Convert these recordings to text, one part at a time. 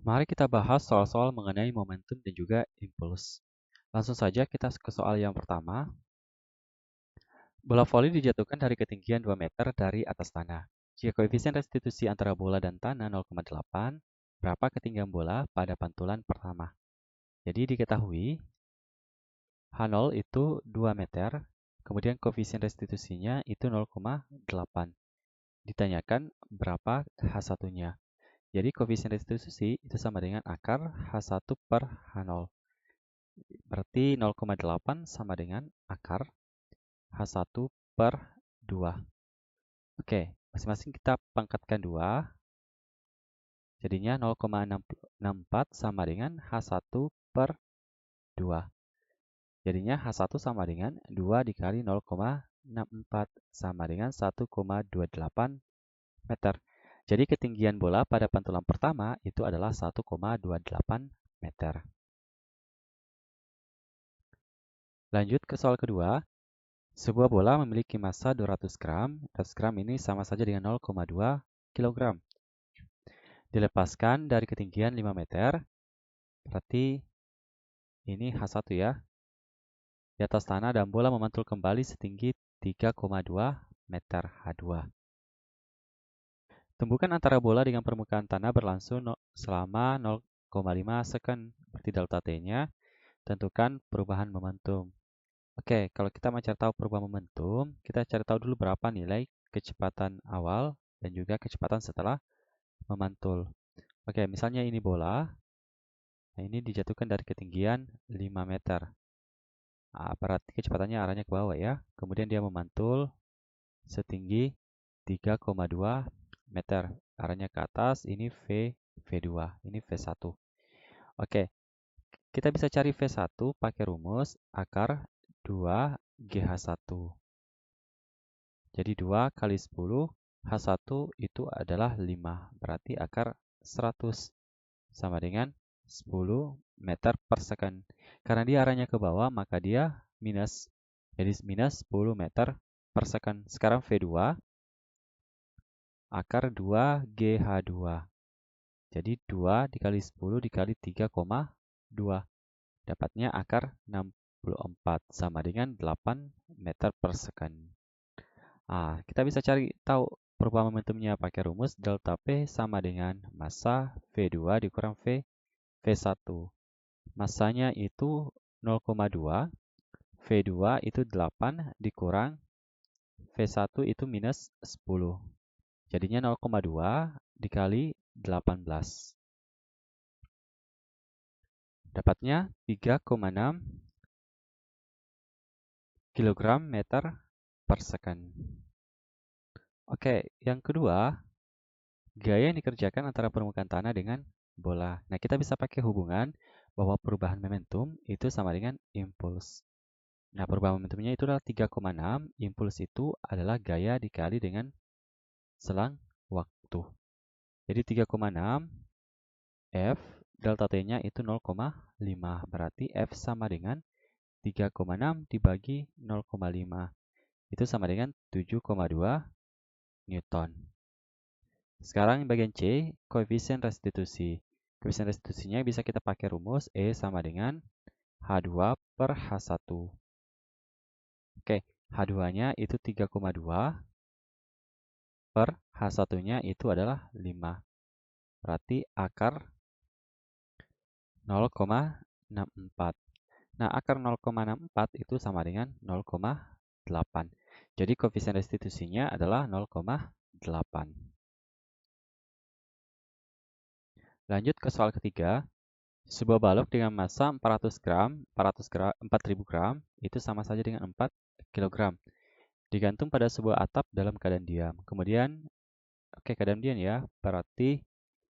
Mari kita bahas soal-soal mengenai momentum dan juga impuls. Langsung saja kita ke soal yang pertama. Bola voli dijatuhkan dari ketinggian 2 meter dari atas tanah. Jika koefisien restitusi antara bola dan tanah 0,8, berapa ketinggian bola pada pantulan pertama? Jadi diketahui H0 itu 2 meter, kemudian koefisien restitusinya itu 0,8. Ditanyakan berapa H1-nya. Jadi koefisien restitusi itu sama dengan akar H1 per H0. Berarti 0,8 sama dengan akar H1 per 2. Oke, masing-masing kita pangkatkan 2. Jadinya 0,64 sama dengan H1 per 2. Jadinya H1 sama dengan 2 dikali 0,64 sama dengan 1,28 meter. Jadi ketinggian bola pada pantulan pertama itu adalah 1,28 meter. Lanjut ke soal kedua. Sebuah bola memiliki massa 200 gram. 200 gram ini sama saja dengan 0,2 kg. Dilepaskan dari ketinggian 5 meter. Berarti ini H1 ya. Di atas tanah dan bola memantul kembali setinggi 3,2 meter H2. Tumbukan antara bola dengan permukaan tanah berlangsung selama 0,5 second. Berarti delta T-nya. Tentukan perubahan momentum. Oke, kalau kita mau cari tahu perubahan momentum, kita cari tahu dulu berapa nilai kecepatan awal dan juga kecepatan setelah memantul. Oke, misalnya ini bola. Nah, ini dijatuhkan dari ketinggian 5 meter. Nah, berarti kecepatannya arahnya ke bawah ya. Kemudian dia memantul setinggi 3,2 meter. Arahnya ke atas, ini V2, ini V1. Oke, kita bisa cari V1 pakai rumus akar 2 GH1. Jadi 2 kali 10, H1 itu adalah 5. Berarti akar 100 sama dengan 10 meter per second. Karena dia arahnya ke bawah, maka dia minus. Jadi minus 10 meter per second. Sekarang V2, akar 2 GH2. Jadi 2 dikali 10 dikali 3,2. Dapatnya akar 64 sama dengan 8 meter per second. Nah, kita bisa cari tahu perubahan momentumnya pakai rumus delta P sama dengan massa V2 dikurang V1. Massanya itu 0,2, V2 itu 8 dikurang V1 itu minus 10. Jadinya 0,2 dikali 18. Dapatnya 3,6 kg meter per second. Oke, yang kedua, gaya yang dikerjakan antara permukaan tanah dengan bola. Nah, kita bisa pakai hubungan bahwa perubahan momentum itu sama dengan impuls. Nah, perubahan momentumnya itu adalah 3,6. Impuls itu adalah gaya dikali dengan selang waktu. Jadi 3,6 F delta T-nya itu 0,5. Berarti F sama dengan 3,6 dibagi 0,5. Itu sama dengan 7,2 Newton. Sekarang bagian C, koefisien restitusi. Koefisien restitusinya bisa kita pakai rumus E sama dengan H2 per H1. Oke, H2-nya itu 3,2 per H1-nya itu adalah 5. Berarti akar 0,64. Nah, akar 0,64 itu sama dengan 0,8. Jadi koefisien restitusinya adalah 0,8. Lanjut ke soal ketiga. Sebuah balok dengan massa 400 gram, 4000 gram, itu sama saja dengan 4 kg. Digantung pada sebuah atap dalam keadaan diam. Kemudian, keadaan diam ya, berarti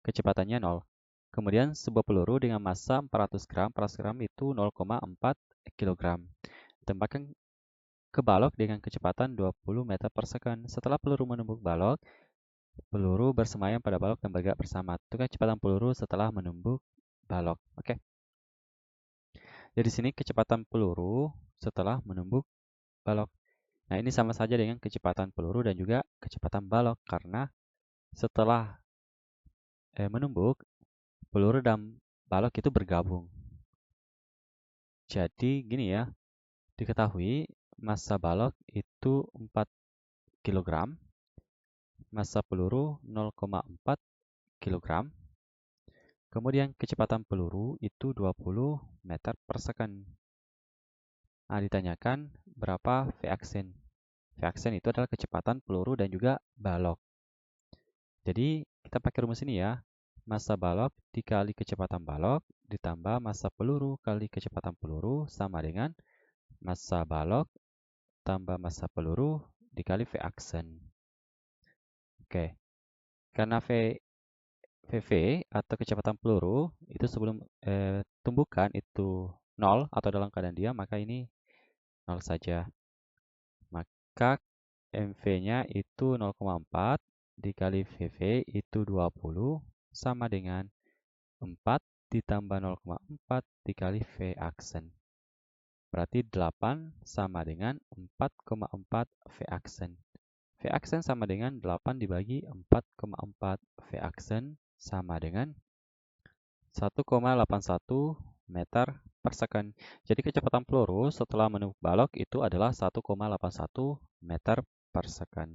kecepatannya 0. Kemudian sebuah peluru dengan massa 400 gram itu 0,4 kg. Ditembakkan ke balok dengan kecepatan 20 meter per second. Setelah peluru menembus balok, peluru bersemayam pada balok dan bergerak bersama. Tentukan kecepatan peluru setelah menembus balok. Oke. Jadi sini kecepatan peluru setelah menembus balok. Nah, ini sama saja dengan kecepatan peluru dan juga kecepatan balok karena setelah menumbuk, peluru dan balok itu bergabung. Jadi gini ya, diketahui massa balok itu 4 kg, massa peluru 0,4 kg, kemudian kecepatan peluru itu 20 meter per second. Nah, ditanyakan berapa V-aksen. V-aksen itu adalah kecepatan peluru dan juga balok. Jadi, kita pakai rumus ini ya. Massa balok dikali kecepatan balok ditambah massa peluru kali kecepatan peluru sama dengan massa balok tambah massa peluru dikali V-aksen. Oke, karena VV atau kecepatan peluru itu sebelum tumbukan itu 0 atau dalam keadaan diam, maka ini 0 saja. Maka MV-nya itu 0,4 dikali VV itu 20 sama dengan 4 ditambah 0,4 dikali V-aksen. Berarti 8 sama dengan 4,4 V-aksen. V-aksen sama dengan 8 dibagi 4,4 V-aksen sama dengan 1,81 meter per second. Jadi kecepatan peluru setelah menembak balok itu adalah 1,81 meter per second.